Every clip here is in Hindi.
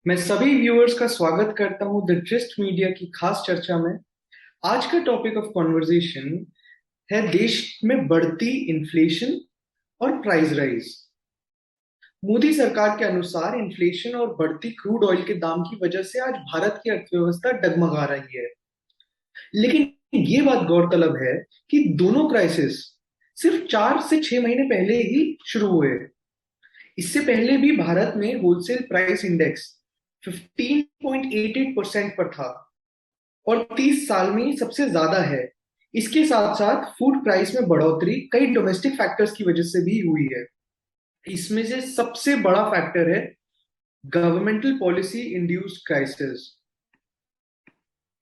मैं सभी व्यूअर्स का स्वागत करता हूं द ट्रिस्ट मीडिया की खास चर्चा में। आज का टॉपिक ऑफ कॉन्वर्जेशन है देश में बढ़ती इन्फ्लेशन और प्राइस राइज। मोदी सरकार के अनुसार इन्फ्लेशन और बढ़ती क्रूड ऑयल के दाम की वजह से आज भारत की अर्थव्यवस्था डगमगा रही है। लेकिन ये बात गौरतलब है कि दोनों क्राइसिस सिर्फ 4 से 6 महीने पहले ही शुरू हुए। इससे पहले भी भारत में होलसेल प्राइस इंडेक्स 15.88% पर था और 30 साल में सबसे ज्यादा है। इसके साथ साथ फूड प्राइस में बढ़ोतरी कई डोमेस्टिक फैक्टर्स की वजह से भी हुई है। इसमें से सबसे बड़ा फैक्टर है गवर्नमेंटल पॉलिसी इंड्यूस्ड क्राइसिस।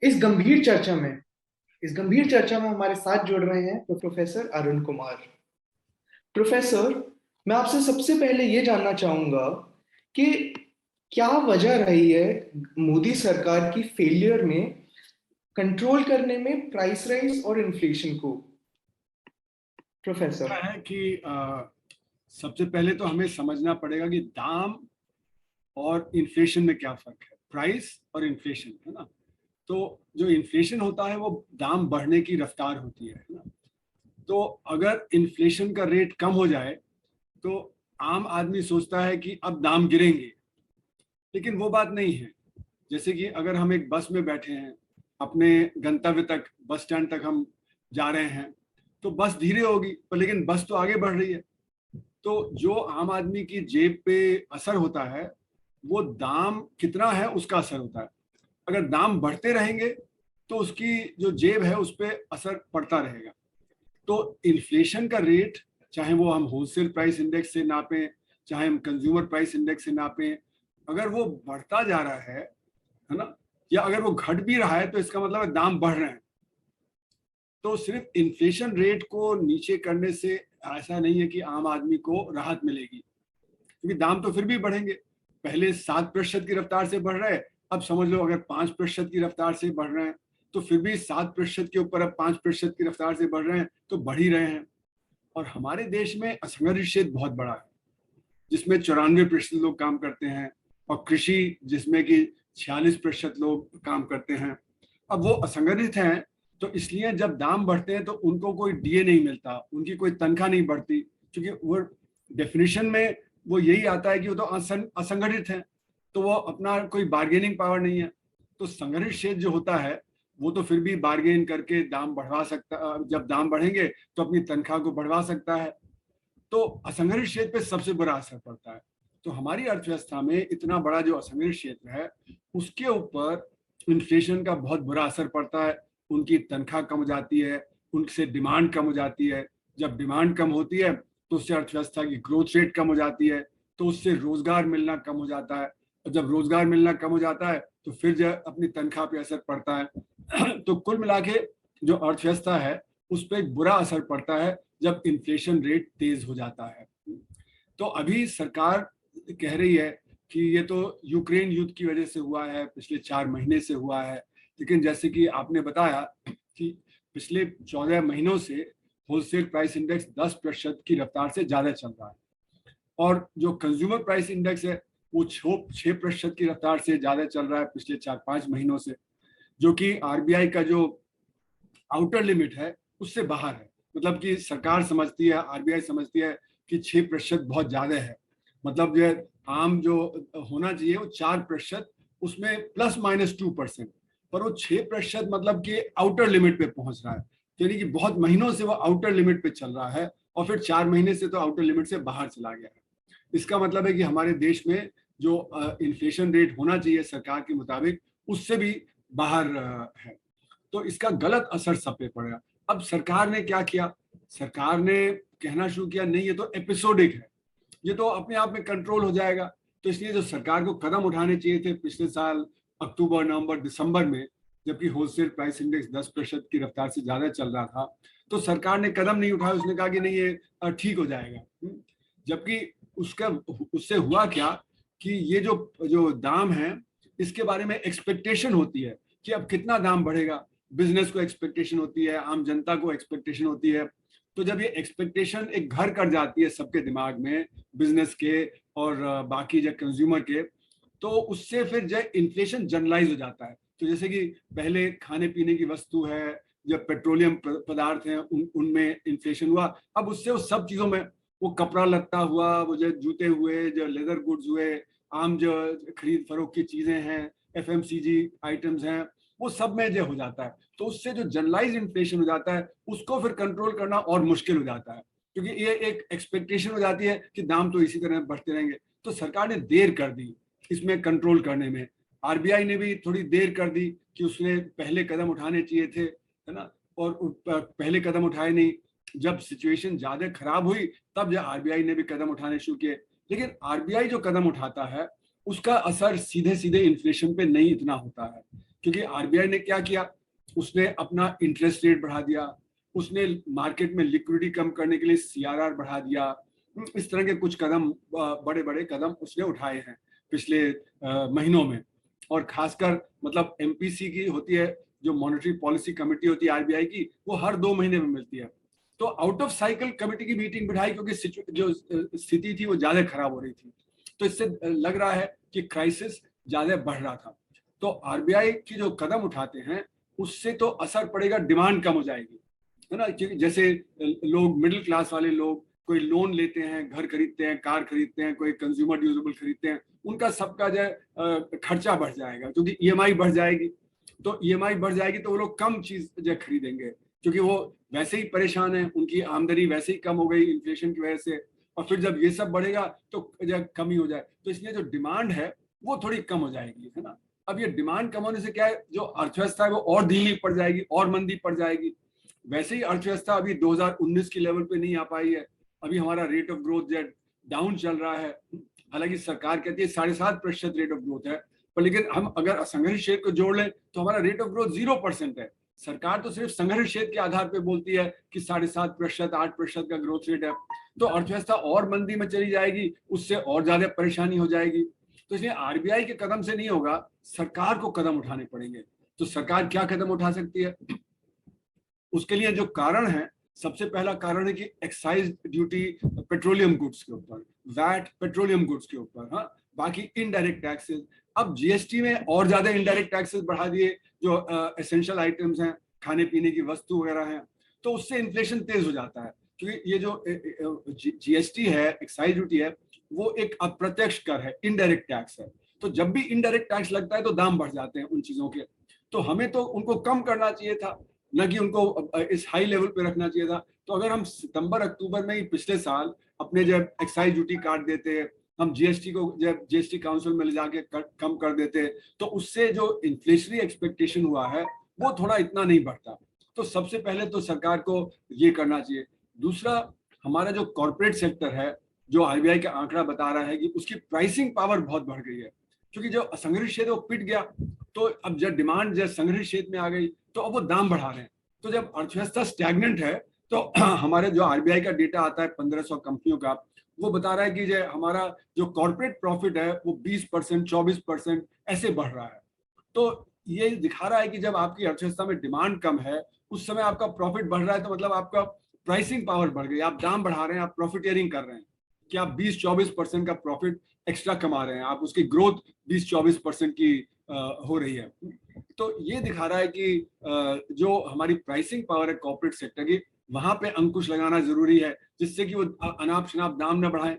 इस गंभीर चर्चा में इस गंभीर चर्चा में हमारे साथ जुड़ रहे हैं प्रोफेसर अरुण कुमार। प्रोफेसर, मैं आपसे सबसे पहले ये जानना चाहूंगा कि क्या वजह रही है मोदी सरकार की फेलियर में कंट्रोल करने में प्राइस राइज और इन्फ्लेशन को। प्रोफेसर। क्या है कि सबसे पहले तो हमें समझना पड़ेगा कि दाम और इन्फ्लेशन में क्या फर्क है। प्राइस और इन्फ्लेशन, है ना। तो जो इन्फ्लेशन होता है वो दाम बढ़ने की रफ्तार होती है ना। तो अगर इन्फ्लेशन का रेट कम हो जाए तो आम आदमी सोचता है कि अब दाम गिरेंगे, लेकिन वो बात नहीं है। जैसे कि अगर हम एक बस में बैठे हैं, अपने गंतव्य तक, बस स्टैंड तक हम जा रहे हैं, तो बस धीरे होगी पर लेकिन बस तो आगे बढ़ रही है। तो जो आम आदमी की जेब पे असर होता है वो दाम कितना है उसका असर होता है। अगर दाम बढ़ते रहेंगे तो उसकी जो जेब है उस पर असर पड़ता रहेगा। तो इन्फ्लेशन का रेट, चाहे वो हम होलसेल प्राइस इंडेक्स से नापें, चाहे हम कंज्यूमर प्राइस इंडेक्स से नापें, अगर वो बढ़ता जा रहा है ना, या अगर वो घट भी रहा है तो इसका मतलब है दाम बढ़ रहे हैं। तो सिर्फ इन्फ्लेशन रेट को नीचे करने से ऐसा नहीं है कि आम आदमी को राहत मिलेगी, क्योंकि दाम तो फिर भी बढ़ेंगे। पहले 7% की रफ्तार से बढ़ रहे हैं, अब समझ लो अगर 5% की रफ्तार से बढ़ रहे हैं तो फिर भी 7% के ऊपर अब 5% की रफ्तार से बढ़ रहे हैं, तो बढ़ ही रहे हैं। और हमारे देश में असंगठित क्षेत्र बहुत बड़ा है, जिसमें 94% लोग काम करते हैं, और कृषि जिसमें कि 46% लोग काम करते हैं। अब वो असंगठित हैं, तो इसलिए जब दाम बढ़ते हैं तो उनको कोई डीए नहीं मिलता, उनकी कोई तनख्वाह नहीं बढ़ती, क्योंकि वो डेफिनेशन में वो यही आता है कि वो तो असंगठित हैं, तो वो अपना कोई बार्गेनिंग पावर नहीं है। तो संगठित क्षेत्र जो होता है वो तो फिर भी बार्गेन करके दाम बढ़वा सकता, जब दाम बढ़ेंगे तो अपनी तनख्वाह को बढ़वा सकता है। तो असंगठित क्षेत्र पे सबसे बुरा असर पड़ता है। तो हमारी अर्थव्यवस्था में इतना बड़ा जो असंगठित क्षेत्र है उसके ऊपर इन्फ्लेशन का बहुत बुरा असर पड़ता है। उनकी तनख्वाह कम हो जाती है, उनसे डिमांड कम हो जाती है। जब डिमांड कम होती है तो उससे अर्थव्यवस्था की ग्रोथ रेट कम हो जाती है, तो उससे रोजगार मिलना कम हो जाता है। और जब रोजगार मिलना कम हो जाता है तो फिर जो अपनी तनख्वाह पे असर पड़ता है। तो कुल मिला के जो अर्थव्यवस्था है उस पर एक बुरा असर पड़ता है जब इन्फ्लेशन रेट तेज हो जाता है। तो अभी सरकार कह रही है कि ये तो यूक्रेन युद्ध की वजह से हुआ है, पिछले 4 महीने से हुआ है। लेकिन जैसे कि आपने बताया कि पिछले 14 महीनों से होलसेल प्राइस इंडेक्स 10% की रफ्तार से ज्यादा चल रहा है, और जो कंज्यूमर प्राइस इंडेक्स है वो 6% की रफ्तार से ज्यादा चल रहा है पिछले 4-5 महीनों से, जो कि आरबीआई का जो आउटर लिमिट है उससे बाहर है। मतलब कि सरकार समझती है, आरबीआई समझती है कि 6% बहुत ज्यादा है। मतलब जो आम जो होना चाहिए वो 4%, उसमें ±2%, पर वो 6% मतलब कि आउटर लिमिट पे पहुंच रहा है। यानी कि बहुत महीनों से वो आउटर लिमिट पे चल रहा है, और फिर 4 महीने से तो आउटर लिमिट से बाहर चला गया है। इसका मतलब है कि हमारे देश में जो इन्फ्लेशन रेट होना चाहिए सरकार के मुताबिक उससे भी बाहर है। तो इसका गलत असर सब पे पड़ेगा। अब सरकार ने क्या किया, सरकार ने कहना शुरू किया नहीं ये तो एपिसोडिक है, ये तो अपने आप में कंट्रोल हो जाएगा। तो इसलिए जो सरकार को कदम उठाने चाहिए थे पिछले साल अक्टूबर नवंबर दिसंबर में, जबकि होलसेल प्राइस इंडेक्स 10% की रफ्तार से ज्यादा चल रहा था, तो सरकार ने कदम नहीं उठाया। उसने कहा कि नहीं ये ठीक हो जाएगा। जबकि उसका उससे हुआ क्या कि ये जो जो दाम है इसके बारे में एक्सपेक्टेशन होती है कि अब कितना दाम बढ़ेगा। बिजनेस को एक्सपेक्टेशन होती है, आम जनता को एक्सपेक्टेशन होती है। तो जब ये एक्सपेक्टेशन एक घर कर जाती है सबके दिमाग में, बिजनेस के और बाकी जो कंज्यूमर के, तो उससे फिर जो इन्फ्लेशन जनरलाइज हो जाता है। तो जैसे कि पहले खाने पीने की वस्तु है, जब पेट्रोलियम पदार्थ हैं उनमें इन्फ्लेशन हुआ, अब उससे उस सब चीजों में, वो कपड़ा लत्ता हुआ, वो जो जूते हुए, जो लेदर गुड्स हुए, आम जो खरीद फरोख्त की चीजें हैं, एफएमसीजी आइटम्स हैं, वो सब में जो हो जाता है। तो उससे जो जनरलाइज इन्फ्लेशन हो जाता है उसको फिर कंट्रोल करना और मुश्किल हो जाता है, क्योंकि ये एक एक्सपेक्टेशन हो जाती है कि दाम तो इसी तरह बढ़ते रहेंगे। तो सरकार ने देर कर दी इसमें कंट्रोल करने में। आरबीआई ने भी थोड़ी देर कर दी कि उसने पहले कदम उठाने चाहिए थे, है ना, और पहले कदम उठाए नहीं। जब सिचुएशन ज्यादा खराब हुई तब जो आरबीआई ने भी कदम उठाने शुरू किए। लेकिन आरबीआई जो कदम उठाता है उसका असर सीधे सीधे इन्फ्लेशन पे नहीं इतना होता है, क्योंकि आरबीआई ने क्या किया, उसने अपना इंटरेस्ट रेट बढ़ा दिया, उसने मार्केट में लिक्विडिटी कम करने के लिए सीआरआर बढ़ा दिया। इस तरह के कुछ कदम, बड़े बड़े कदम उसने उठाए हैं पिछले महीनों में। और खासकर मतलब एमपीसी की होती है, जो मॉनेटरी पॉलिसी कमेटी होती है आरबीआई की, वो हर 2 महीने में मिलती है। तो आउट ऑफ साइकिल कमेटी की मीटिंग बिठाई, क्योंकि जो स्थिति थी वो ज्यादा खराब हो रही थी। तो इससे लग रहा है कि क्राइसिस ज्यादा बढ़ रहा था। तो आरबीआई की जो कदम उठाते हैं उससे तो असर पड़ेगा, डिमांड कम हो जाएगी, है ना। जैसे लोग, मिडिल क्लास वाले लोग कोई लोन लेते हैं, घर खरीदते हैं, कार खरीदते हैं, कोई कंज्यूमर ड्यूरेबल खरीदते हैं, उनका सबका जो खर्चा बढ़ जाएगा, क्योंकि ईएमआई बढ़ जाएगी। तो ईएमआई बढ़ जाएगी तो वो लोग कम चीज जो खरीदेंगे, क्योंकि वो वैसे ही परेशान है, उनकी आमदनी वैसे ही कम हो गई इन्फ्लेशन की वजह से। और फिर जब ये सब बढ़ेगा तो कमी हो जाए, तो इसलिए जो डिमांड है वो थोड़ी कम हो जाएगी, है ना। अब ये डिमांड कम होने से क्या है, जो अर्थव्यवस्था है वो और धीमी पड़ जाएगी और मंदी पड़ जाएगी। वैसे ही अर्थव्यवस्था अभी 2019 की लेवल पे नहीं आ पाई है, अभी हमारा रेट ऑफ ग्रोथ जो डाउन चल रहा है। हालांकि सरकार कहती है 7.5% रेट ऑफ ग्रोथ है, पर लेकिन हम अगर असंगठित क्षेत्र को जोड़ लें तो हमारा रेट ऑफ ग्रोथ 0% है। सरकार तो सिर्फ संगठित क्षेत्र के आधार पर बोलती है कि 7.5%, 8% का ग्रोथ रेट है। तो अर्थव्यवस्था और मंदी में चली जाएगी, उससे और ज्यादा परेशानी हो जाएगी। तो इसलिए आरबीआई के कदम से नहीं होगा, सरकार को कदम उठाने पड़ेंगे। तो सरकार क्या कदम उठा सकती है, उसके लिए जो कारण है, सबसे पहला कारण है कि एक्साइज ड्यूटी पेट्रोलियम गुड्स के ऊपर, वैट पेट्रोलियम गुड्स के ऊपर, हाँ, बाकी इनडायरेक्ट टैक्सेस। अब जीएसटी में और ज्यादा इनडायरेक्ट टैक्सेस बढ़ा दिए, जो एसेंशियल आइटम्स हैं, खाने पीने की वस्तु वगैरह हैं, तो उससे इन्फ्लेशन तेज हो जाता है। क्योंकि ये जो जीएसटी है, एक्साइज ड्यूटी है, वो एक अप्रत्यक्ष कर है, इनडायरेक्ट टैक्स है। तो जब भी इनडायरेक्ट टैक्स लगता है तो दाम बढ़ जाते हैं उन चीजों के। तो हमें तो उनको कम करना चाहिए था, न कि उनको इस हाई लेवल पे रखना चाहिए था। तो अगर हम सितंबर अक्टूबर में ही पिछले साल अपने जब एक्साइज ड्यूटी काट देते, हम जीएसटी को जब जीएसटी काउंसिल में ले जाके कम कर देते, तो उससे जो इन्फ्लेशनरी एक्सपेक्टेशन हुआ है वो थोड़ा इतना नहीं बढ़ता। तो सबसे पहले तो सरकार को ये करना चाहिए। दूसरा, हमारा जो कॉर्पोरेट सेक्टर है, जो आरबीआई का आंकड़ा बता रहा है कि उसकी प्राइसिंग पावर बहुत बढ़ गई है, क्योंकि जो असंगठित क्षेत्र वो पिट गया, तो अब जब डिमांड जब संगठित क्षेत्र में आ गई तो अब वो दाम बढ़ा रहे हैं। तो जब अर्थव्यवस्था स्टैग्नेंट है तो हमारे जो आरबीआई का डेटा आता है 1500 कंपनियों का, वो बता रहा है कि जो हमारा जो कॉर्पोरेट प्रॉफिट है वो 20%, 24% ऐसे बढ़ रहा है। तो ये दिखा रहा है कि जब आपकी अर्थव्यवस्था में डिमांड कम है, उस समय आपका प्रॉफिट बढ़ रहा है, तो मतलब आपका प्राइसिंग पावर बढ़ गई, आप दाम बढ़ा रहे हैं, आप प्रॉफिटियरिंग कर रहे हैं कि आप 20-24% का प्रॉफिट एक्स्ट्रा कमा रहे हैं, आप उसकी ग्रोथ 20-24% की हो रही है। तो ये दिखा रहा है कि जो हमारी प्राइसिंग पावर है कॉर्पोरेट सेक्टर की, वहां पे अंकुश लगाना जरूरी है, जिससे कि वो अनाप शनाप दाम न बढ़ाएं।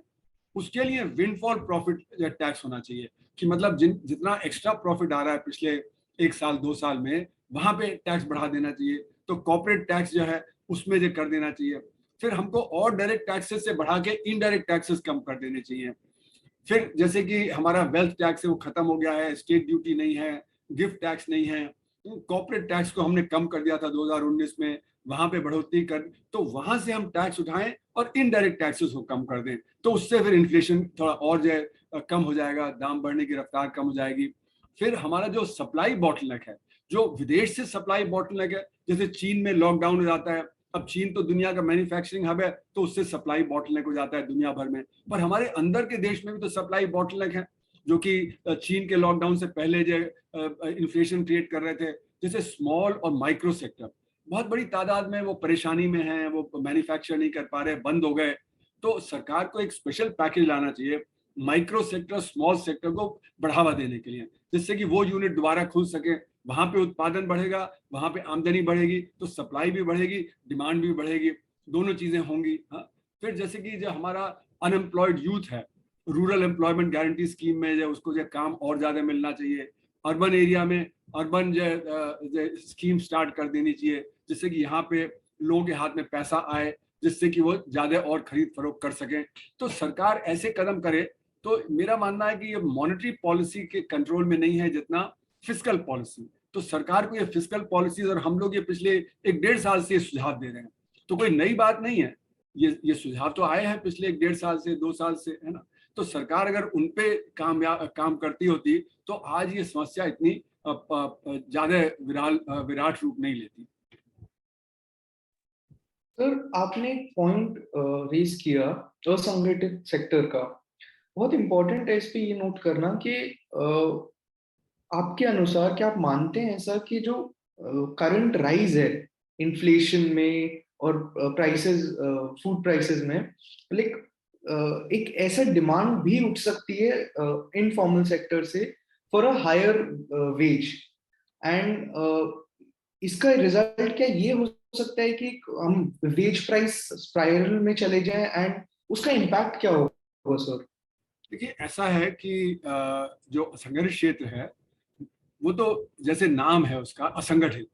उसके लिए विंडफॉल प्रॉफिट टैक्स होना चाहिए, कि मतलब जितना एक्स्ट्रा प्रॉफिट आ रहा है पिछले 1 साल 2 साल में, वहां पे टैक्स बढ़ा देना चाहिए। तो कॉर्पोरेट टैक्स जो है उसमें जो कर देना चाहिए। फिर हमको और डायरेक्ट टैक्सेस से बढ़ा के इनडायरेक्ट टैक्सेस कम कर देने चाहिए। फिर जैसे कि हमारा वेल्थ टैक्स है वो खत्म हो गया है, स्टेट ड्यूटी नहीं है, गिफ्ट टैक्स नहीं है, कॉर्पोरेट टैक्स को हमने कम कर दिया था 2019 में, वहां पे बढ़ोतरी कर, तो वहां से हम टैक्स उठाएं और इनडायरेक्ट टैक्सेस को कम कर दें, तो उससे फिर इन्फ्लेशन थोड़ा और जो है कम हो जाएगा, दाम बढ़ने की रफ्तार कम हो जाएगी। फिर हमारा जो सप्लाई बॉटलनेक है, जो विदेश से सप्लाई बॉटलनेक है, जैसे चीन में लॉकडाउन हो जाता है, अब चीन तो दुनिया का मैन्युफैक्चरिंग हब है, तो उससे सप्लाई बॉटलनेक हो जाता है दुनिया भर में। पर हमारे अंदर के देश में भी तो सप्लाई बॉटलनेक है, जो कि चीन के लॉकडाउन से पहले जो इन्फ्लेशन क्रिएट कर रहे थे। जैसे स्मॉल और माइक्रो सेक्टर बहुत बड़ी तादाद में वो परेशानी में हैं, वो मैन्युफैक्चर नहीं कर पा रहे, बंद हो गए। तो सरकार को एक स्पेशल पैकेज लाना चाहिए माइक्रो सेक्टर, स्मॉल सेक्टर को बढ़ावा देने के लिए, जिससे कि वो यूनिट दोबारा खुल सके, वहां पे उत्पादन बढ़ेगा, वहां पे आमदनी बढ़ेगी, तो सप्लाई भी बढ़ेगी, डिमांड भी बढ़ेगी, दोनों चीजें होंगी। हाँ, फिर जैसे कि जो हमारा अनएम्प्लॉयड यूथ है, रूरल एम्प्लॉयमेंट गारंटी स्कीम में जो उसको जो काम और ज्यादा मिलना चाहिए, अर्बन एरिया में अर्बन जो स्कीम स्टार्ट कर देनी चाहिए, जिससे कि यहाँ पे लोगों के हाथ में पैसा आए, जिससे कि वो ज्यादा और खरीद फरोख्त कर सकें। तो सरकार ऐसे कदम करे, तो मेरा मानना है कि ये मॉनेटरी पॉलिसी के कंट्रोल में नहीं है जितना फिस्कल पॉलिसी। तो सरकार को ये फिस्कल पॉलिसीज, और हम लोग ये पिछले 1-1.5 साल से सुझाव दे रहे हैं, तो कोई नई बात नहीं है, ये सुझाव तो आए हैं पिछले 1-1.5 साल से, 2 साल से, है ना। तो सरकार अगर उन पे काम करती होती तो आज ये समस्या इतनी ज्यादा विराट रूप नहीं लेती। सर, आपने एक पॉइंट रेज किया असंगठित सेक्टर का, बहुत इंपॉर्टेंट है इस पे ये नोट करना कि आपके अनुसार क्या आप मानते हैं ऐसा कि जो करंट राइज है इन्फ्लेशन में और प्राइसेस, फूड प्राइसेस में, लाइक एक ऐसा डिमांड भी उठ सकती है इनफॉर्मल सेक्टर से for a higher wage, and इसका रिजल्ट क्या ये हो सकता है कि हम वेज प्राइस स्पाइरल में चले जाएं, एंड उसका इम्पैक्ट क्या होगा सर? देखिए, ऐसा है कि जो असंगठित क्षेत्र है, वो तो जैसे नाम है उसका असंगठित,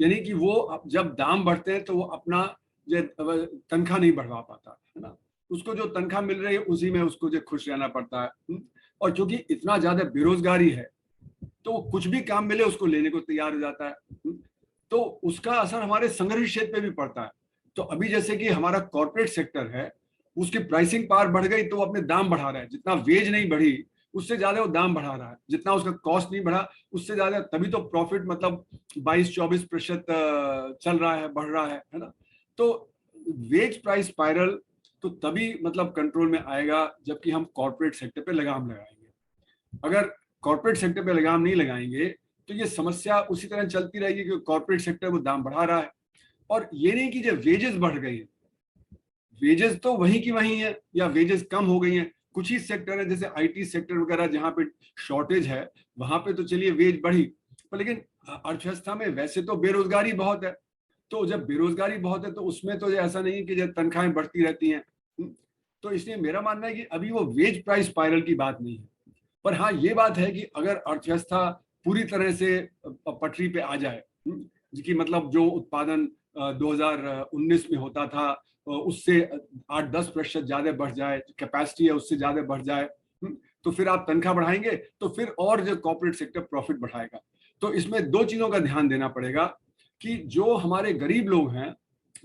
यानी कि वो जब दाम बढ़ते हैं तो वो अपना जो तनख्वाह नहीं बढ़वा पाता है ना, उसको जो तनख्वाह मिल रही है उसी में उसको जो खुश रहना पड़ता है। और क्योंकि इतना ज्यादा बेरोजगारी है, तो वो कुछ भी काम मिले उसको लेने को तैयार हो जाता है। तो उसका असर हमारे संगठित क्षेत्र पे भी पड़ता है। तो अभी जैसे कि हमारा कॉर्पोरेट सेक्टर है, उसकी प्राइसिंग पावर बढ़ गई तो वो अपने दाम बढ़ा रहा है, जितना वेज नहीं बढ़ी उससे ज्यादा वो दाम बढ़ा रहा है, जितना उसका कॉस्ट नहीं बढ़ा उससे ज्यादा, तभी तो प्रॉफिट मतलब 22-24% चल रहा है, बढ़ रहा है ना। तो वेज प्राइस स्पाइरल तो तभी मतलब कंट्रोल में आएगा जबकि हम कॉर्पोरेट सेक्टर पे लगाम लगाएंगे। अगर कॉर्पोरेट सेक्टर पे लगाम नहीं लगाएंगे तो ये समस्या उसी तरह चलती रहेगी कि कॉर्पोरेट सेक्टर वो दाम बढ़ा रहा है। और ये नहीं कि जब वेजेस बढ़ गई है, वेजेस तो वहीं की वहीं है या वेजेस कम हो गई हैं। कुछ ही सेक्टर है जैसे आईटी सेक्टर वगैरह जहाँ पे शॉर्टेज है, वहां पे तो चलिए वेज बढ़ी, पर लेकिन अर्थव्यवस्था में वैसे तो बेरोजगारी बहुत है। तो जब बेरोजगारी बहुत है तो उसमें तो ऐसा नहीं है कि जब तनख्वाहें बढ़ती रहती हैं। तो इसलिए मेरा मानना है कि अभी वो वेज प्राइस स्पाइरल की बात नहीं है। पर हाँ, ये बात है कि अगर अर्थव्यवस्था पूरी तरह से पटरी पे आ जाए, कि मतलब जो उत्पादन 2019 में होता था उससे 8-10% ज्यादा बढ़ जाए, कैपेसिटी है उससे ज्यादा बढ़ जाए, तो फिर आप तनख्वाह बढ़ाएंगे तो फिर और जो कॉर्पोरेट सेक्टर प्रॉफिट बढ़ाएगा। तो इसमें दो चीजों का ध्यान देना पड़ेगा कि जो हमारे गरीब लोग हैं,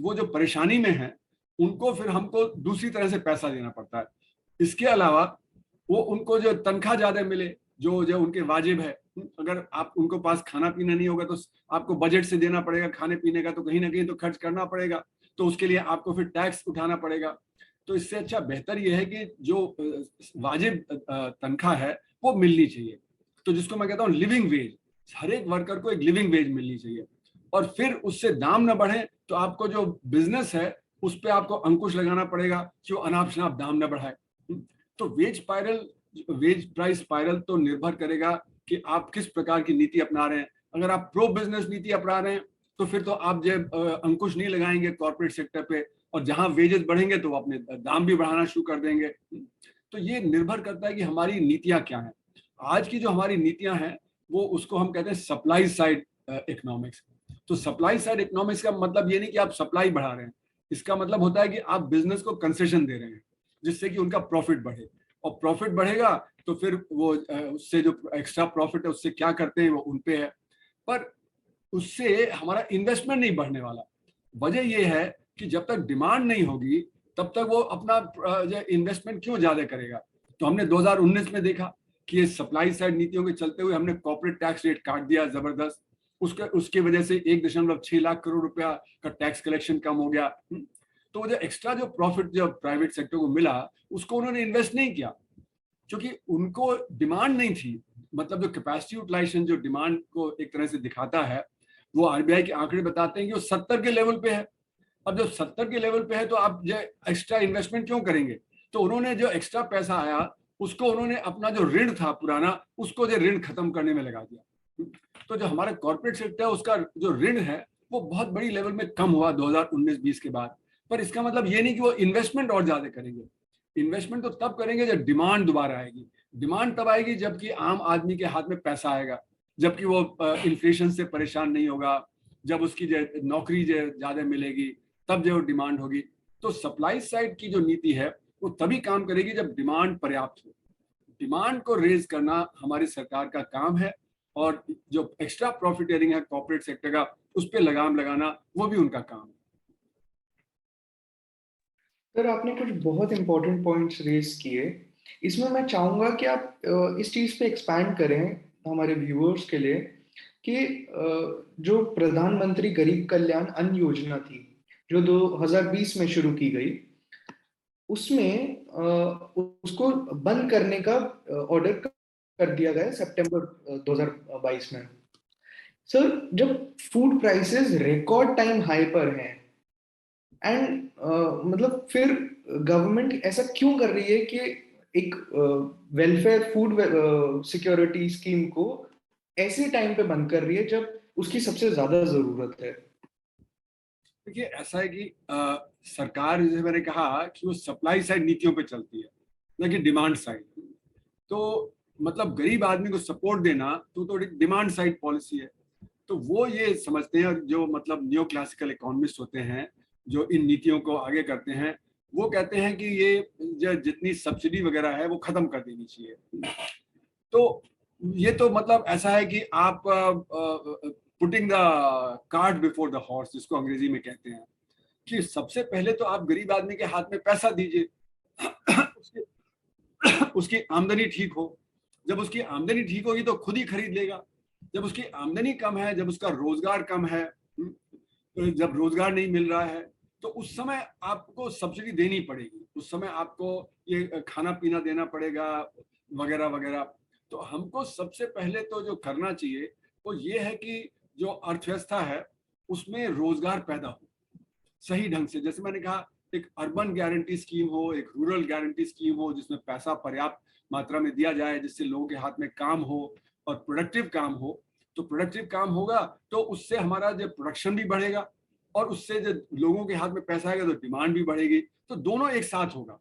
वो जो परेशानी में हैं, उनको फिर हमको दूसरी तरह से पैसा देना पड़ता है। इसके अलावा वो उनको जो तनख्वाह ज्यादा मिले, जो जो उनके वाजिब है, अगर आप उनको पास खाना पीना नहीं होगा तो आपको बजट से देना पड़ेगा खाने पीने का, तो कहीं ना कहीं तो खर्च करना पड़ेगा, तो उसके लिए आपको फिर टैक्स उठाना पड़ेगा। तो इससे अच्छा बेहतर यह है कि जो वाजिब तनख्वाह है वो मिलनी चाहिए। तो जिसको मैं कहता हूँ लिविंग वेज, हर एक वर्कर को एक लिविंग वेज मिलनी चाहिए। और फिर उससे दाम न बढ़े तो आपको जो बिजनेस है उस पर आपको अंकुश लगाना पड़ेगा कि वो अनाप शनाप दाम न बढ़ाए। तो वेज प्राइस स्पाइरल तो निर्भर करेगा कि आप किस प्रकार की नीति अपना रहे हैं। अगर आप प्रो बिजनेस नीति अपना रहे हैं तो फिर तो आप जब अंकुश नहीं लगाएंगे कॉर्पोरेट सेक्टर पे, और जहां वेजेस बढ़ेंगे तो वो अपने दाम भी बढ़ाना शुरू कर देंगे। तो ये निर्भर करता है कि हमारी नीतियां क्या हैं। आज की जो हमारी नीतियां हैं वो उसको हम कहते हैं सप्लाई साइड इकोनॉमिक्स। तो सप्लाई साइड इकोनॉमिक्स का मतलब ये नहीं कि आप सप्लाई बढ़ा रहे हैं, इसका मतलब होता है कि आप बिजनेस को कंसेशन दे रहे हैं जिससे कि उनका प्रॉफिट बढ़े, और प्रॉफिट बढ़ेगा तो फिर वो उससे जो एक्स्ट्रा प्रॉफिट है उससे क्या करते हैं वो उन पे है। पर उससे हमारा इन्वेस्टमेंट नहीं बढ़ने वाला। वजह यह है कि जब तक डिमांड नहीं होगी तब तक वो अपना इन्वेस्टमेंट क्यों ज्यादा करेगा। तो हमने 2019 में देखा कि ये सप्लाई साइड नीतियों के चलते हुए हमने कॉर्पोरेट टैक्स रेट काट दिया जबरदस्त, उसके वजह से 1.6 लाख करोड़ रुपया का टैक्स कलेक्शन कम हो गया। तो वो जो एक्स्ट्रा जो प्रॉफिट जो प्राइवेट सेक्टर को मिला उसको उन्होंने इन्वेस्ट नहीं किया, क्योंकि उनको डिमांड नहीं थी। मतलब जो कैपेसिटी यूटिलाइजेशन जो डिमांड को एक तरह से दिखाता है, वो आरबीआई के आंकड़े बताते हैं कि वो 70 के लेवल पे है। अब जब 70 के लेवल पे है तो आप जो एक्स्ट्रा इन्वेस्टमेंट क्यों करेंगे। तो उन्होंने जो एक्स्ट्रा पैसा आया उसको उन्होंने अपना जो ऋण था पुराना, उसको जो ऋण खत्म करने में लगा दिया। तो जो हमारा कॉर्पोरेट सेक्टर है उसका जो ऋण है वो बहुत बड़ी लेवल में कम हुआ 2019-20 के बाद। पर इसका मतलब ये नहीं कि वो इन्वेस्टमेंट और ज्यादा करेंगे। इन्वेस्टमेंट तो तब करेंगे जब डिमांड दोबारा आएगी। डिमांड तब आएगी जबकि आम आदमी के हाथ में पैसा आएगा, जबकि वो इन्फ्लेशन से परेशान नहीं होगा, जब उसकी नौकरी ज्यादा मिलेगी, तब जो डिमांड होगी। तो सप्लाई साइड की जो नीति है वो तभी काम करेगी जब डिमांड पर्याप्त हो। डिमांड को रेज करना हमारी सरकार का काम है, और जो एक्स्ट्रा प्रॉफिटेरिंग है कॉर्पोरेट सेक्टर का, उस पर लगाम लगाना वो भी उनका काम है। सर, आपने कुछ बहुत इंपॉर्टेंट पॉइंट्स रेज किए। इसमें मैं चाहूंगा कि आप इस चीज पे एक्सपैंड करें हमारे व्यूअर्स के लिए कि जो प्रधानमंत्री गरीब कल्याण अन्न योजना थी, जो 2020 में शुरू की गई, उसमें उसको बंद करने का ऑर्डर कर दिया गया सितंबर 2022 में। सर, जब food prices record time high पर हैं, एंड मतलब फिर गवर्नमेंट ऐसा क्यों कर रही है कि एक वेलफेयर फूड सिक्योरिटी स्कीम को ऐसे टाइम पे बंद कर रही है जब उसकी सबसे ज्यादा जरूरत है? देखिए, ऐसा है कि सरकार, जैसे मैंने कहा, कि वो सप्लाई साइड नीतियों पे चलती है, न कि डिमांड साइड। तो मतलब गरीब आदमी को सपोर्ट देना तो डिमांड साइड पॉलिसी है। तो वो ये समझते हैं, और जो मतलब न्यो क्लासिकल इकोनॉमिस्ट होते हैं जो इन नीतियों को आगे करते हैं, वो कहते हैं कि ये जो जितनी सब्सिडी वगैरह है वो खत्म कर देनी चाहिए। तो ये तो मतलब ऐसा है कि आप putting the cart before the horse, जिसको अंग्रेजी में कहते हैं, कि सबसे पहले तो आप गरीब आदमी के हाथ में पैसा दीजिए, उसकी उसकी आमदनी ठीक हो। जब उसकी आमदनी ठीक होगी तो खुद ही खरीद लेगा। जब उसकी आमदनी कम है, जब उसका रोजगार कम है, जब रोजगार नहीं मिल रहा है, तो उस समय आपको सब्सिडी देनी पड़ेगी। उस समय आपको ये खाना पीना देना पड़ेगा, वगैरह वगैरह। तो हमको सबसे पहले तो जो करना चाहिए वो ये है कि जो अर्थव्यवस्था है उसमें रोजगार पैदा हो सही ढंग से। जैसे मैंने कहा, एक अर्बन गारंटी स्कीम हो, एक रूरल गारंटी स्कीम हो, जिसमें पैसा पर्याप्त मात्रा में दिया जाए, जिससे लोगों के हाथ में काम हो और प्रोडक्टिव काम हो। तो प्रोडक्टिव काम होगा तो उससे हमारा जो प्रोडक्शन भी बढ़ेगा, और उससे जो लोगों के हाथ में पैसा आएगा तो डिमांड भी बढ़ेगी। तो दोनों एक साथ होगा।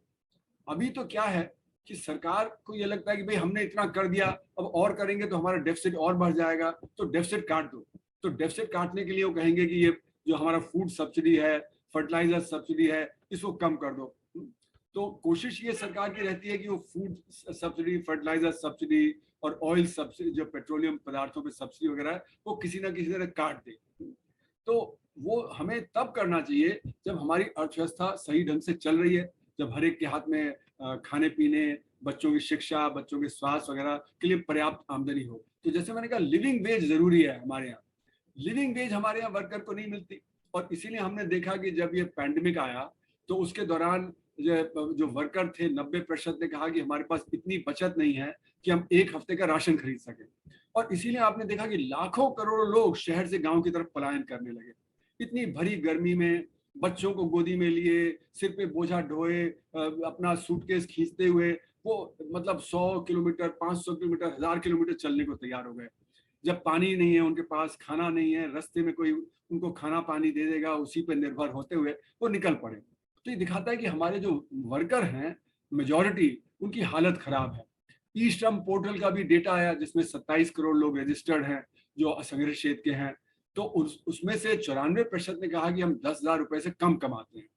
अभी तो क्या है कि सरकार को ये लगता है कि भाई हमने इतना कर दिया, अब और करेंगे तो हमारा डेफिसिट और बढ़ जाएगा, तो डेफिसिट काट दो। तो डेफिसिट काटने के लिए वो कहेंगे कि ये जो हमारा फूड सब्सिडी है, फर्टिलाइजर सब्सिडी है, इसको कम कर दो। तो कोशिश ये सरकार की रहती है कि वो फूड सब्सिडी, फर्टिलाइजर सब्सिडी और ऑयल सब्सिडी, जो पेट्रोलियम पदार्थों पे सब्सिडी वगैरह है, वो किसी ना किसी तरह काट दे। तो वो हमें तब करना चाहिए जब हमारी अर्थव्यवस्था सही ढंग से चल रही है, जब हर एक के हाथ में खाने पीने, बच्चों की शिक्षा, बच्चों के स्वास्थ्य वगैरह के लिए पर्याप्त आमदनी हो। तो जैसे मैंने कहा, लिविंग वेज जरूरी है हमारे यहाँ। लिविंग वेज हमारे यहाँ वर्कर को नहीं मिलती, और इसीलिए हमने देखा कि जब ये पैंडेमिक आया तो उसके दौरान जो वर्कर थे, 90% ने कहा कि हमारे पास इतनी बचत नहीं है कि हम एक हफ्ते का राशन खरीद सकें। और इसीलिए आपने देखा कि लाखों करोड़ों लोग शहर से गांव की तरफ पलायन करने लगे। इतनी भरी गर्मी में बच्चों को गोदी में लिए, सिर पे बोझा ढोए, अपना सूटकेस खींचते हुए वो मतलब 100 किलोमीटर, 500 किलोमीटर, 1000 किलोमीटर चलने को तैयार हो गए। जब पानी नहीं है उनके पास, खाना नहीं है, रास्ते में कोई उनको खाना पानी दे देगा, उसी पर निर्भर होते हुए वो निकल पड़े। तो ये दिखाता है कि हमारे जो वर्कर हैं, मेजॉरिटी, उनकी हालत खराब है। ई श्रम पोर्टल का भी डेटा आया जिसमें 27 करोड़ लोग रजिस्टर्ड हैं जो असंगठित क्षेत्र के हैं। तो उसमें से 94% ने कहा कि हम 10,000 रुपए से कम कमाते हैं।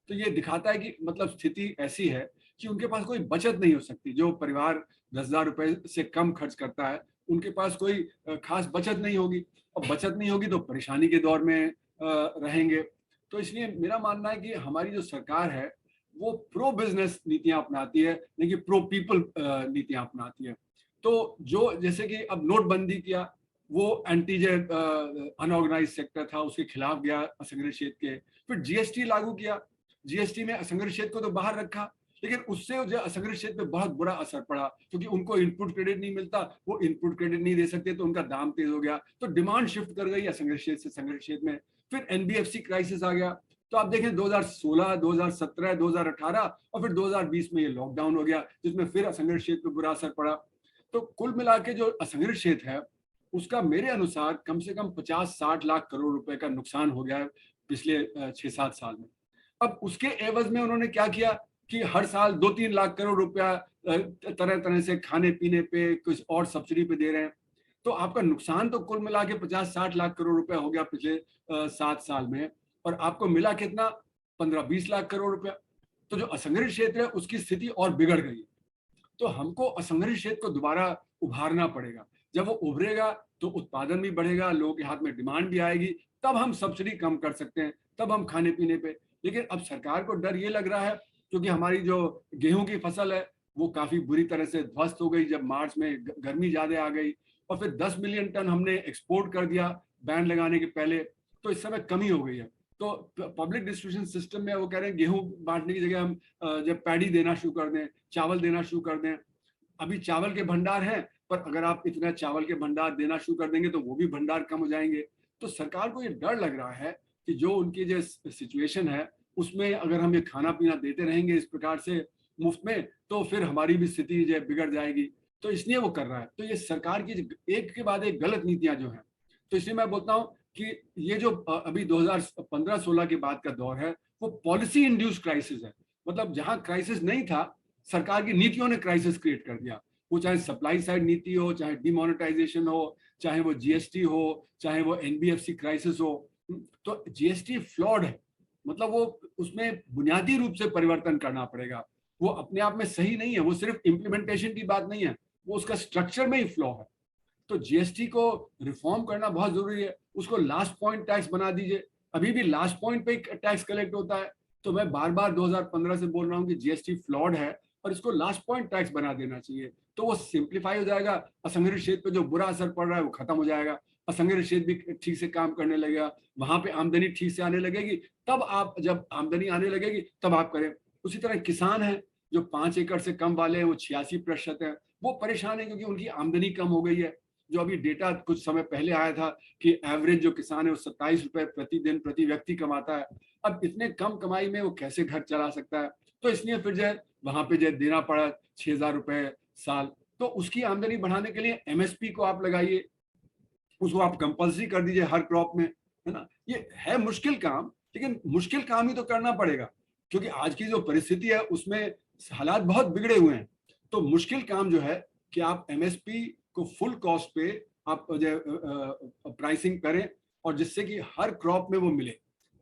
तो ये दिखाता है कि मतलब स्थिति ऐसी है कि उनके पास कोई बचत नहीं हो सकती। जो परिवार 10,000 रुपए से कम खर्च करता है, उनके पास कोई खास बचत नहीं होगी, और बचत नहीं होगी तो परेशानी के दौर में रहेंगे। तो इसलिए मेरा मानना है कि हमारी जो सरकार है वो प्रो बिजनेस नीतियां अपनाती है, नहीं कि प्रो पीपल नीतियां अपनाती है। तो जो जैसे कि अब नोटबंदी किया, वो एंटी अनऑर्गेनाइज सेक्टर था, उसके खिलाफ गया असंगठित क्षेत्र के। फिर जीएसटी लागू किया, जीएसटी में असंगठित क्षेत्र को तो बाहर रखा, लेकिन उससे जो असंगठित क्षेत्र पे बहुत बुरा असर पड़ा, क्योंकि उनको इनपुट क्रेडिट नहीं मिलता, वो इनपुट क्रेडिट नहीं दे सकते, तो उनका दाम तेज हो गया। तो डिमांड शिफ्ट कर गई असंगठित क्षेत्र से संगठित क्षेत्र में। फिर एनबीएफसी क्राइसिस आ गया, तो आप देखें 2016, 2017, 2018 और फिर 2020 में ये लॉकडाउन हो गया, जिसमें फिर असंगठित क्षेत्र पर बुरा असर पड़ा। तो कुल मिला के जो असंगठित क्षेत्र है उसका मेरे अनुसार कम से कम 50-60 लाख करोड़ रुपए का नुकसान हो गया है पिछले 6-7 साल में। अब उसके एवज में उन्होंने क्या किया कि हर साल 2-3 लाख करोड़ रुपया तरह तरह से खाने पीने पे कुछ और सब्सिडी पे दे रहे हैं। तो आपका नुकसान तो कुल मिला के 50-60 लाख करोड़ रुपया हो गया पिछले 7 साल में, और आपको मिला कितना? 15-20 लाख करोड़ रुपया। तो जो असंगठित क्षेत्र है उसकी स्थिति और बिगड़ गई। तो हमको असंगठित क्षेत्र को दोबारा उभारना पड़ेगा। जब वो उभरेगा तो उत्पादन भी बढ़ेगा, लोगों के हाथ में डिमांड भी आएगी, तब हम सब्सिडी कम कर सकते हैं, तब हम खाने पीने पे। लेकिन अब सरकार को डर ये लग रहा है क्योंकि हमारी जो गेहूं की फसल है वो काफी बुरी तरह से ध्वस्त हो गई जब मार्च में गर्मी ज्यादा आ गई, और फिर 10 मिलियन टन हमने एक्सपोर्ट कर दिया बैन लगाने के पहले, तो इस समय कमी हो गई है। तो पब्लिक डिस्ट्रीब्यूशन सिस्टम में वो कह रहे हैं गेहूं बांटने की जगह हम जब पैडी देना शुरू कर दें, चावल देना शुरू कर दें। अभी चावल के भंडार हैं, पर अगर आप इतना चावल के भंडार देना शुरू कर देंगे तो वो भी भंडार कम हो जाएंगे। तो सरकार को ये डर लग रहा है कि जो उनकी जो सिचुएशन है उसमें अगर हम ये खाना पीना देते रहेंगे इस प्रकार से मुफ्त में, तो फिर हमारी भी स्थिति जो बिगड़ जाएगी। तो इसलिए वो कर रहा है। तो ये सरकार की एक के बाद एक गलत नीतियां जो हैं, तो इसलिए मैं बोलता हूँ कि ये जो अभी 2015-16 के बाद का दौर है वो पॉलिसी इंड्यूस्ड क्राइसिस है। मतलब जहां क्राइसिस नहीं था, सरकार की नीतियों ने क्राइसिस क्रिएट कर दिया। वो चाहे सप्लाई साइड नीति हो, चाहे डिमोनेटाइजेशन हो, चाहे वो जीएसटी हो, चाहे वो एनबीएफसी क्राइसिस हो। तो जीएसटी फ्लॉड है, मतलब वो उसमें बुनियादी रूप से परिवर्तन करना पड़ेगा। वो अपने आप में सही नहीं है, वो सिर्फ इम्प्लीमेंटेशन की बात नहीं है, वो उसका स्ट्रक्चर में ही फ्लॉ है। तो जीएसटी को रिफॉर्म करना बहुत जरूरी है। उसको लास्ट पॉइंट टैक्स बना दीजिए। अभी भी लास्ट पॉइंट पे टैक्स कलेक्ट होता है। तो मैं बार बार 2015 से बोल रहा हूँ कि जीएसटी फ्लॉड है और इसको लास्ट पॉइंट टैक्स बना देना चाहिए, तो वो सिंप्लीफाई हो जाएगा। असंगठित क्षेत्र पे जो बुरा असर पड़ रहा है वो खत्म हो जाएगा, असंगठित क्षेत्र भी ठीक से काम करने लगेगा, वहां पे आमदनी ठीक से आने लगेगी। तब आप, जब आमदनी आने लगेगी तब आप करें। उसी तरह किसान है जो 5 एकड़ से कम वाले हैं, वो 86% है, वो परेशान है क्योंकि उनकी आमदनी कम हो गई है। जो अभी डेटा कुछ समय पहले आया था कि एवरेज जो किसान है वो 27 रुपए प्रतिदिन प्रति व्यक्ति कमाता है। अब इतने कम कमाई में वो कैसे घर चला सकता है? तो इसलिए फिर जो वहां पे जो देना पड़ा 6,000 रुपए साल, तो उसकी आमदनी बढ़ाने के लिए एमएसपी को आप लगाइए, उसको आप कंपल्सरी कर दीजिए हर क्रॉप में, है ना। ये है मुश्किल काम, लेकिन मुश्किल काम ही तो करना पड़ेगा क्योंकि आज की जो परिस्थिति है उसमें हालात बहुत बिगड़े हुए हैं। तो मुश्किल काम जो है कि आप एमएसपी को फुल कॉस्ट पे आप जो प्राइसिंग करें, और जिससे कि हर क्रॉप में वो मिले।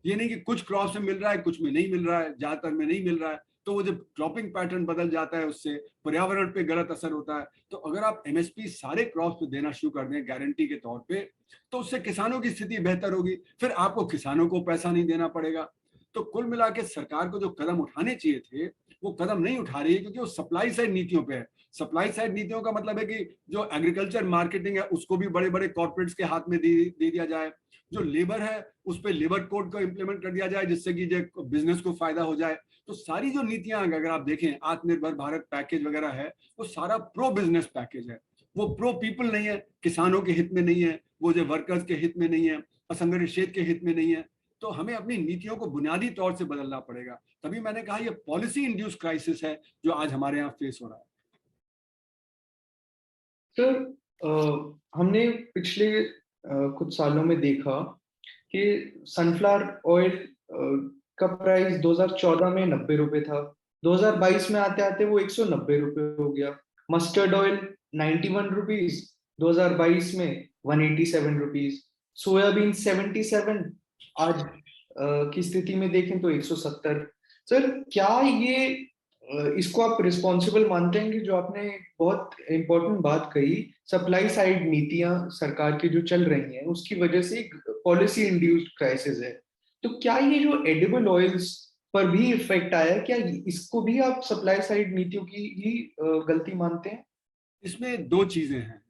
ये नहीं कि कुछ क्रॉप में मिल रहा है, कुछ में नहीं मिल रहा है, ज्यादातर में नहीं मिल रहा है, तो वो जब क्रॉपिंग पैटर्न बदल जाता है उससे पर्यावरण पे गलत असर होता है। तो अगर आप एमएसपी सारे क्रॉप्स पे देना शुरू कर दें गारंटी के तौर पे, तो उससे किसानों की स्थिति बेहतर होगी, फिर आपको किसानों को पैसा नहीं देना पड़ेगा। तो कुल मिला के सरकार को जो कदम उठाने चाहिए थे वो कदम नहीं उठा रही है क्योंकि वो सप्लाई साइड नीतियों पे है। सप्लाई साइड नीतियों का मतलब है कि जो एग्रीकल्चर मार्केटिंग है उसको भी बड़े बड़े कॉर्पोरेट्स के हाथ में दे दिया जाए। जो लेबर है उस पर लेबर कोड को इम्प्लीमेंट कर दिया जाए जिससे कि जो बिजनेस को फायदा हो जाए। तो सारी जो नीतियां अगर आप देखें, आत्मनिर्भर भारत पैकेज वगैरह है, वो सारा प्रो बिजनेस पैकेज है, वो प्रो पीपल नहीं है, किसानों के हित में नहीं है, वो जो वर्कर्स के हित में नहीं है, असंगठित क्षेत्र के हित में नहीं है। तो हमें अपनी नीतियों को बुनियादी तौर से बदलना पड़ेगा। तभी मैंने कहा ये पॉलिसी इंड्यूस क्राइसिस है जो आज हमारे यहाँ फेस हो रहा है। सर, हमने पिछले कुछ सालों में देखा कि सनफ्लावर ऑयल का प्राइस 2014 में 90 रुपए था, 2022 में आते आते वो 190 रुपए हो गया। मस्टर्ड ऑयल 91 रुपीज, 2022 में 187 रुपीज। सोयाबीन 77, आज की स्थिति में देखें तो 170। सर, क्या ये इसको आप रिस्पॉन्सिबल मानते हैं कि जो आपने बहुत इंपॉर्टेंट बात कही, सप्लाई साइड नीतियां सरकार की जो चल रही हैं उसकी वजह से पॉलिसी इंड्यूस्ड क्राइसिस है, तो क्या ये जो एडिबल ऑयल्स पर भी इफेक्ट आया, क्या इसको भी आप सप्लाई साइड नीतियों की ही गलती मानते हैं? इसमें दो चीजें हैं।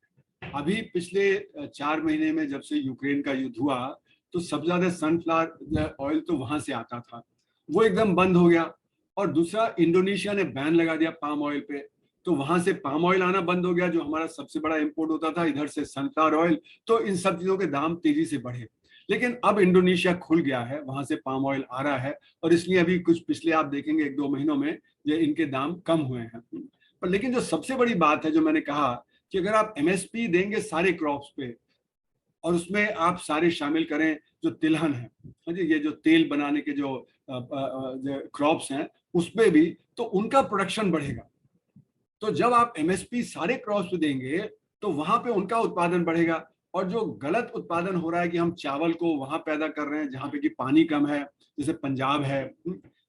अभी पिछले 4 महीने में जब से यूक्रेन का युद्ध हुआ तो सबसे ज्यादा सनफ्लावर ऑयल तो वहां से आता था, वो एकदम बंद हो गया। और दूसरा, इंडोनेशिया ने बैन लगा दिया पाम ऑयल पे, तो वहां से पाम ऑयल आना बंद हो गया जो हमारा सबसे बड़ा इंपोर्ट होता था, इधर से सनफ्लावर ऑयल। तो इन सब चीजों के दाम तेजी से बढ़े। लेकिन अब इंडोनेशिया खुल गया है, वहां से पाम ऑयल आ रहा है, और इसलिए अभी कुछ पिछले आप देखेंगे 1-2 महीनों में ये इनके दाम कम हुए हैं। पर लेकिन जो सबसे बड़ी बात है, जो मैंने कहा कि अगर आप एमएसपी देंगे सारे क्रॉप्स पे, और उसमें आप सारे शामिल करें जो तिलहन है, हाँ जी, ये जो तेल बनाने के जो क्रॉप्स हैं उसमें भी, तो उनका प्रोडक्शन बढ़ेगा। तो जब आप एमएसपी सारे क्रॉप्स पे देंगे तो वहां पे उनका उत्पादन बढ़ेगा। और जो गलत उत्पादन हो रहा है कि हम चावल को वहां पैदा कर रहे हैं जहां पे कि पानी कम है, जैसे पंजाब है,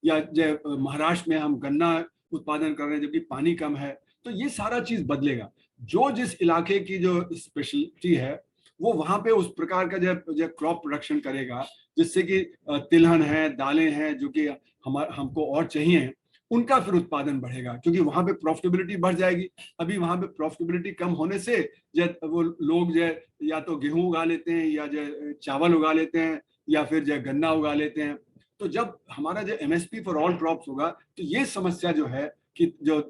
या महाराष्ट्र में हम गन्ना उत्पादन कर रहे हैं जबकि पानी कम है, तो ये सारा चीज बदलेगा। जो जिस इलाके की जो स्पेशलिटी है वो वहां पे उस प्रकार का जो क्रॉप प्रोडक्शन करेगा, जिससे कि तिलहन है, दालें हैं, जो कि हमको और चाहिए, उनका फिर उत्पादन बढ़ेगा, क्योंकि वहां पे प्रॉफिटेबिलिटी बढ़ जाएगी। अभी वहां पे प्रॉफिटेबिलिटी कम होने से वो लोग जो या तो गेहूं उगा लेते हैं, या जो चावल उगा लेते हैं, या फिर जो गन्ना उगा लेते हैं। तो जब हमारा जो एमएसपी फॉर ऑल क्रॉप्स होगा, तो ये समस्या जो है कि जो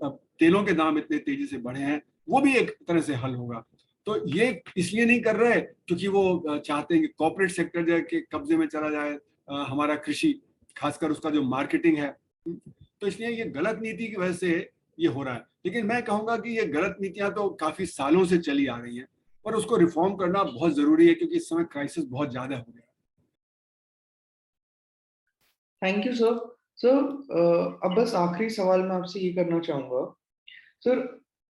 तेलों के दाम इतने तेजी से बढ़े हैं, वो भी एक तरह से हल होगा। तो ये इसलिए नहीं कर रहे क्योंकि वो चाहते हैं कि कॉर्पोरेट सेक्टर जो के कब्जे में चला जाए हमारा कृषि, खासकर उसका जो मार्केटिंग है। तो इसलिए ये गलत नीति की वजह से ये हो रहा है। लेकिन मैं कहूंगा कि ये गलत नीतियां तो काफी सालों से चली आ रही हैं, पर उसको रिफॉर्म करना बहुत जरूरी है, क्योंकि इस समय क्राइसिस बहुत ज्यादा हो गया। Thank you sir. सर, अब बस आखिरी सवाल मैं आपसे ये करना चाहूंगा सर।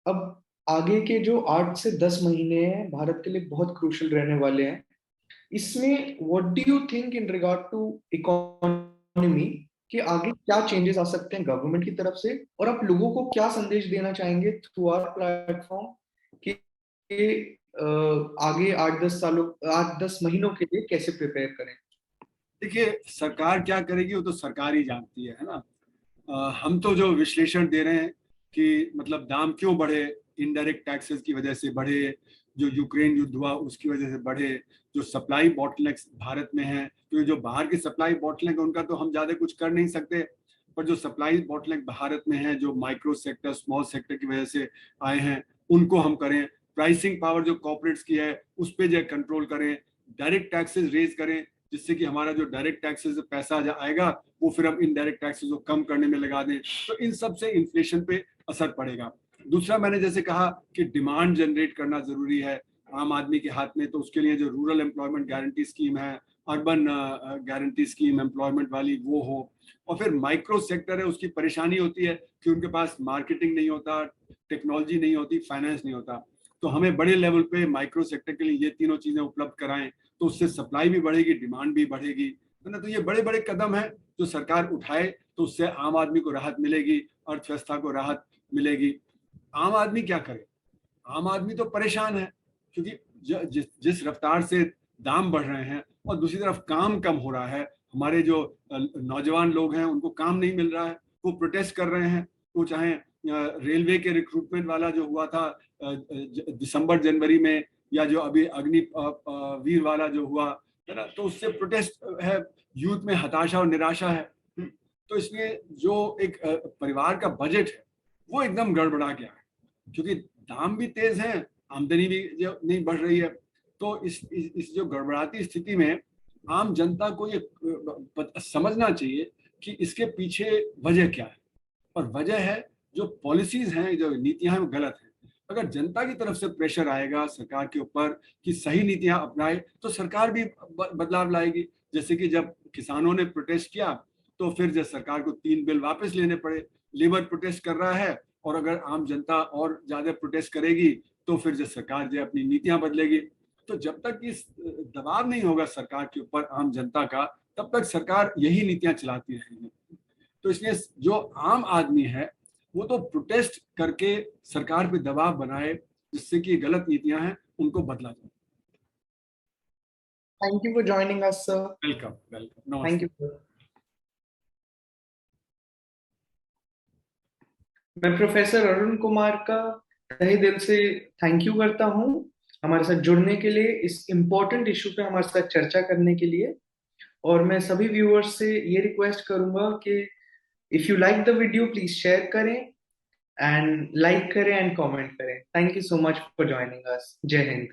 अब आगे के जो 8 से 10 महीने हैं भारत के लिए बहुत क्रूशियल रहने वाले हैं। इसमें what do you think in regard to economy, कि आगे क्या चेंजेस आ सकते हैं गवर्नमेंट की तरफ से, और आप लोगों को क्या संदेश देना चाहेंगे थ्रू आवर प्लेटफॉर्म कि आगे 8-10 सालों 8-10 महीनों के लिए कैसे प्रिपेयर करें? देखिए, सरकार क्या करेगी वो तो सरकार ही जानती है ना। हम तो जो विश्लेषण दे रहे हैं कि मतलब दाम क्यों बढ़े, इनडायरेक्ट टैक्सेस की वजह से बढ़े, जो यूक्रेन युद्ध हुआ उसकी वजह से बढ़े, जो सप्लाई बॉटलनेक्स भारत में है, क्योंकि जो बाहर के सप्लाई बॉटलनेक उनका तो हम ज्यादा कुछ कर नहीं सकते, पर जो सप्लाई बॉटलनेक भारत में है, जो माइक्रो सेक्टर, स्मॉल सेक्टर की वजह से आए हैं, उनको हम करें। प्राइसिंग पावर जो कॉर्पोरेट्स की है उस पर जो कंट्रोल करें, डायरेक्ट टैक्सेस रेज करें, जिससे कि हमारा जो डायरेक्ट टैक्सेस पैसा आएगा वो फिर हम इनडायरेक्ट टैक्सेस को कम करने में लगा दें। तो इन सब से इन्फ्लेशन पे असर पड़ेगा। दूसरा, मैंने जैसे कहा कि डिमांड जनरेट करना जरूरी है आम आदमी के हाथ में, तो उसके लिए जो रूरल एम्प्लॉयमेंट गारंटी स्कीम है, अर्बन गारंटी स्कीम एम्प्लॉयमेंट वाली, वो हो। और फिर माइक्रो सेक्टर है, उसकी परेशानी होती है कि उनके पास मार्केटिंग नहीं होता, टेक्नोलॉजी नहीं होती, फाइनेंस नहीं होता। तो हमें बड़े लेवल पे माइक्रो सेक्टर के लिए ये तीनों चीजें उपलब्ध कराएं, तो उससे सप्लाई भी बढ़ेगी, डिमांड भी बढ़ेगी, है ना। तो ये बड़े बड़े कदम हैं जो सरकार उठाए, तो उससे आम आदमी को राहत मिलेगी, अर्थव्यवस्था को राहत मिलेगी। आम आदमी क्या करे? आम आदमी तो परेशान है, क्योंकि जिस रफ्तार से दाम बढ़ रहे हैं और दूसरी तरफ काम कम हो रहा है, हमारे जो नौजवान लोग हैं उनको काम नहीं मिल रहा है, वो प्रोटेस्ट कर रहे हैं। वो चाहे रेलवे के रिक्रूटमेंट वाला जो हुआ था दिसंबर जनवरी में, या जो अभी अग्नि वीर वाला जो हुआ है ना, तो उससे प्रोटेस्ट है, यूथ में हताशा और निराशा है। तो इसलिए जो एक परिवार का बजट है वो एकदम गड़बड़ा गया है, क्योंकि दाम भी तेज हैं, आमदनी भी जो नहीं बढ़ रही है। तो इस जो गड़बड़ाती स्थिति में आम जनता को ये समझना चाहिए कि इसके पीछे वजह क्या है। और वजह है जो पॉलिसीज हैं, जो नीतियां हैं, वो गलत हैं। अगर जनता की तरफ से प्रेशर आएगा सरकार के ऊपर कि सही नीतियां अपनाए, तो सरकार भी बदलाव लाएगी। जैसे कि जब किसानों ने प्रोटेस्ट किया, तो फिर जब सरकार को 3 बिल वापस लेने पड़े। लेबर प्रोटेस्ट कर रहा है, और अगर आम जनता और ज्यादा प्रोटेस्ट करेगी, तो फिर जो सरकार जो अपनी नीतियां बदलेगी। तो जब तक इस दबाव नहीं होगा सरकार के ऊपर आम जनता का, तब तक सरकार यही नीतियां चलाती रहेगी। तो इसलिए जो आम आदमी है वो तो प्रोटेस्ट करके सरकार पे दबाव बनाए, जिससे कि गलत नीतियां हैं उनको बदला जाए। Thank you for joining us sir. Welcome, welcome, thank नमस्ते। You sir. मैं प्रोफेसर अरुण कुमार का तहे दिल से थैंक यू करता हूँ हमारे साथ जुड़ने के लिए, इस इम्पोर्टेंट इशू पे हमारे साथ चर्चा करने के लिए। और मैं सभी व्यूअर्स से ये रिक्वेस्ट करूंगा कि if you like the video please share करें, एंड लाइक करें एंड कमेंट करें। Thank you so much for joining us. जय हिंद।